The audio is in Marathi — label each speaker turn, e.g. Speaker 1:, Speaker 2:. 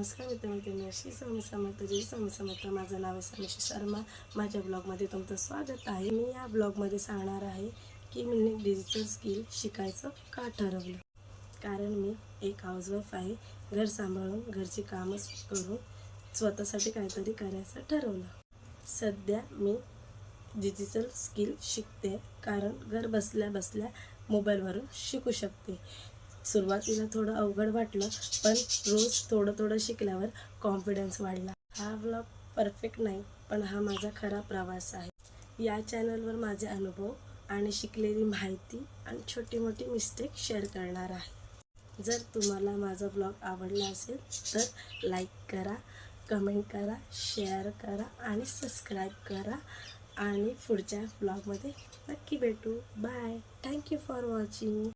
Speaker 1: नमस्कार मित्रमैत्रिणी, अशी स्वामी समर्थ जय स्वामी समर्थ. माझं नाव आहे समीक्षा शर्मा. माझ्या ब्लॉगमध्ये तुमचं स्वागत आहे. मी या ब्लॉगमध्ये सांगणार आहे की मी डिजिटल स्किल शिकायचं का ठरवलं. कारण मी एक हाऊसवाईफ आहे. घर सांभाळून घरची कामं करून स्वतःसाठी काहीतरी करायचं ठरवलं. सध्या मी डिजिटल स्किल शिकते कारण घर बसल्या बसल्या मोबाईलवरून शिकू शकते. सुरुवातीला थोडं अवघड वाटलं, पण रोज थोडं शिकल्यावर कॉन्फिडन्स वाढला. हा व्लॉग परफेक्ट नाही, पण हा माझा खरा प्रवास आहे. या चॅनलवर माझे अनुभव आणि शिकलेली माहिती आणि छोटी मोठी मिस्टेक शेअर करणार आहे. जर तुम्हाला माझा व्लॉग आवडला असेल तर लाईक करा, कमेंट करा, शेअर करा आणि सबस्क्राईब करा. आणि पुढच्या व्लॉगमध्ये नक्की भेटू. बाय. Thank you for watching.